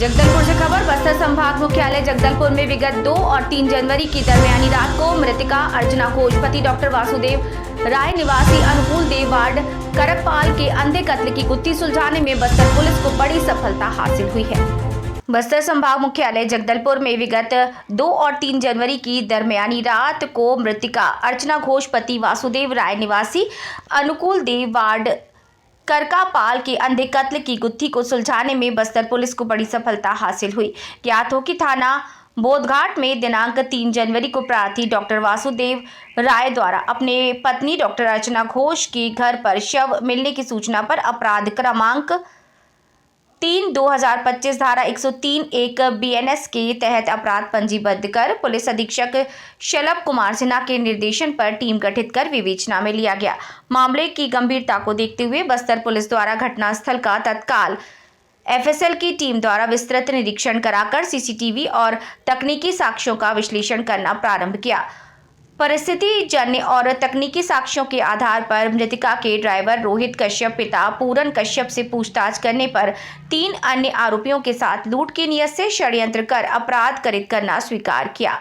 जगदलपुर से खबर। बस्तर संभाग मुख्यालय जगदलपुर में विगत 2 और 3 जनवरी की दरमियानी रात को मृतका अर्चना घोष पति डॉक्टर वासुदेव राय निवासी अनुकूल देव वार्ड करकपाल के अंधे कत्ल की गुत्थी सुलझाने में बस्तर पुलिस को बड़ी सफलता हासिल हुई है। बस्तर संभाग मुख्यालय जगदलपुर में विगत 2 और 3 जनवरी की दरमियानी रात को मृतका अर्चना घोष पति वासुदेव राय निवासी अनुकूल देव वार्ड करकापाल के अंधे कत्ल की गुत्थी को सुलझाने में बस्तर पुलिस को बड़ी सफलता हासिल हुई। ज्ञात हो कि थाना बोधघाट में दिनांक 3 जनवरी को प्रार्थी डॉक्टर वासुदेव राय द्वारा अपने पत्नी डॉक्टर अर्चना घोष के घर पर शव मिलने की सूचना पर अपराध क्रमांक 3/2025 धारा 103(1) BNS के तहत अपराध पंजीबद्ध कर पुलिस अधीक्षक शलभ कुमार सिन्हा के निर्देशन पर टीम गठित कर विवेचना में लिया गया। मामले की गंभीरता को देखते हुए बस्तर पुलिस द्वारा घटनास्थल का तत्काल FSL की टीम द्वारा विस्तृत निरीक्षण कराकर CCTV और तकनीकी साक्ष्यों का विश्लेषण करना प्रारंभ किया। परिस्थिति जन्य और तकनीकी साक्ष्यों के आधार पर मृतका के ड्राइवर रोहित कश्यप पिता पूरन कश्यप से पूछताछ करने पर 3 अन्य आरोपियों के साथ लूट की नियत से षड्यंत्र कर अपराध कारित करना स्वीकार किया।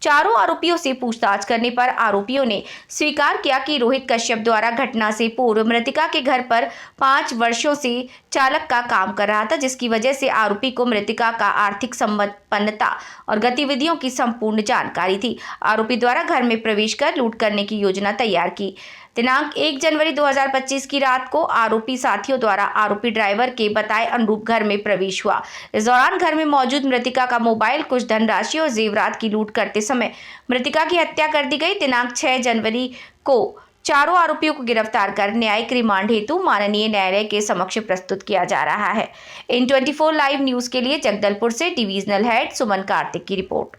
चारों आरोपियों से पूछताछ करने पर आरोपियों ने स्वीकार किया कि रोहित कश्यप द्वारा घटना से पूर्व मृतका के घर पर 5 वर्षों से चालक का काम कर रहा था, जिसकी वजह से आरोपी को मृतका का आर्थिक संपन्नता और गतिविधियों की संपूर्ण जानकारी थी। आरोपी द्वारा घर में प्रवेश कर लूट करने की योजना तैयार की। दिनांक 1 जनवरी 2025 की रात को आरोपी साथियों द्वारा आरोपी ड्राइवर के बताए अनुरूप घर में प्रवेश हुआ। इस दौरान घर में मौजूद मृतका का मोबाइल, कुछ धनराशि और जेवरात की लूट करते समय मृतका की हत्या कर दी गई। दिनांक 6 जनवरी को चारों आरोपियों को गिरफ्तार कर न्यायिक रिमांड हेतु माननीय न्यायालय के समक्ष प्रस्तुत किया जा रहा है। इन 24 लाइव न्यूज के लिए जगदलपुर से डिवीजनल हेड सुमन कार्तिक की रिपोर्ट।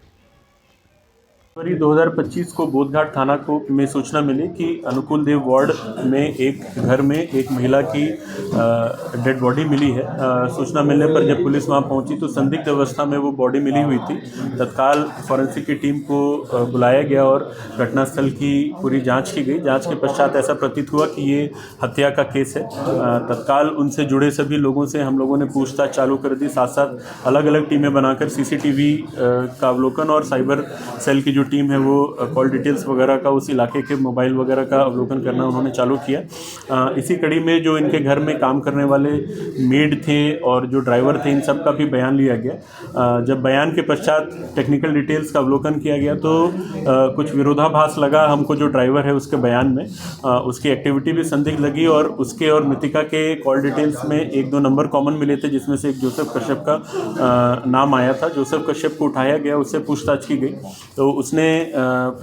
2025 को बोधघाट थाना को में सूचना मिली कि अनुकूल देव वार्ड में एक घर में एक महिला की डेड बॉडी मिली है। सूचना मिलने पर जब पुलिस वहां पहुंची तो संदिग्ध अवस्था में वो बॉडी मिली हुई थी। तत्काल फॉरेंसिक की टीम को बुलाया गया और घटनास्थल की पूरी जांच की गई। जांच के पश्चात ऐसा प्रतीत हुआ कि ये हत्या का केस है। तत्काल उनसे जुड़े सभी लोगों से हम लोगों ने पूछताछ चालू कर दी। साथ साथ अलग अलग टीमें बनाकर CCTV का अवलोकन और साइबर सेल की जो टीम है वो कॉल डिटेल्स वगैरह का, उस इलाके के मोबाइल वगैरह का अवलोकन करना उन्होंने चालू किया। इसी कड़ी में जो इनके घर में काम करने वाले मेड थे और जो ड्राइवर थे, इन सब का भी बयान लिया गया। जब बयान के पश्चात टेक्निकल डिटेल्स का अवलोकन किया गया तो कुछ विरोधाभास लगा हमको जो ड्राइवर है उसके बयान में। उसकी एक्टिविटी भी संदिग्ध लगी और उसके और मृतिका के कॉल डिटेल्स में 1-2 नंबर कॉमन मिले थे, जिसमें से एक जोसेफ कश्यप का नाम आया था। जोसेफ कश्यप को उठाया गया, उससे पूछताछ की गई तो उसने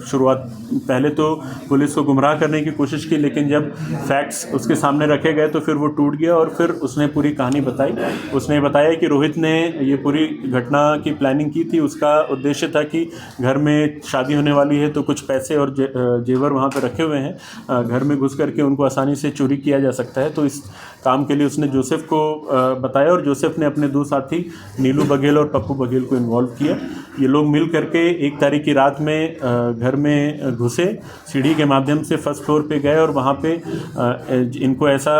शुरुआत पहले तो पुलिस को गुमराह करने की कोशिश की, लेकिन जब फैक्ट्स उसके सामने रखे गए तो फिर वो टूट गया और फिर उसने पूरी कहानी बताई। उसने बताया कि रोहित ने ये पूरी घटना की प्लानिंग की थी। उसका उद्देश्य था कि घर में शादी होने वाली है तो कुछ पैसे और जेवर वहाँ पे रखे हुए हैं, घर में घुस करके उनको आसानी से चोरी किया जा सकता है। तो इस काम के लिए उसने जोसेफ को बताया और जोसेफ ने अपने 2 साथी नीलू बघेल और पप्पू बघेल को इन्वॉल्व किया। ये लोग मिल करके 1 तारीख की रात में घर में घुसे, सीढ़ी के माध्यम से फर्स्ट फ्लोर पे गए और वहाँ पे इनको ऐसा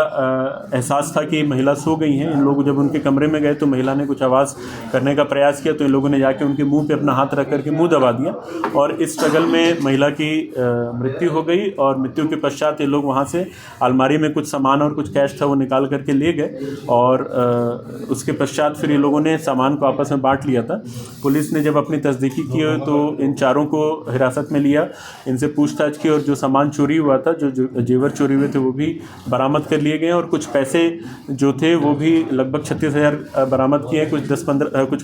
एहसास था कि महिला सो गई हैं। इन लोग जब उनके कमरे में गए तो महिला ने कुछ आवाज़ करने का प्रयास किया तो इन लोगों ने जाके उनके मुंह पे अपना हाथ रख करके मुंह दबा दिया और इस स्ट्रगल में महिला की मृत्यु हो गई। और मृत्यु के पश्चात ये लोग वहाँ से अलमारी में कुछ सामान और कुछ कैश था वो निकाल करके ले गए और उसके पश्चात फिर ये लोगों ने सामान को आपस में बांट लिया था। पुलिस ने जब अपनी तस्दीकी की तो इन चारों को हिरासत में लिया, इनसे पूछताछ की और जो सामान चोरी हुआ था, जो जेवर चोरी हुए थे वो भी बरामद कर लिए गए और कुछ पैसे जो थे वो भी लगभग 36,000 बरामद किए हैं। कुछ 10-15 कुछ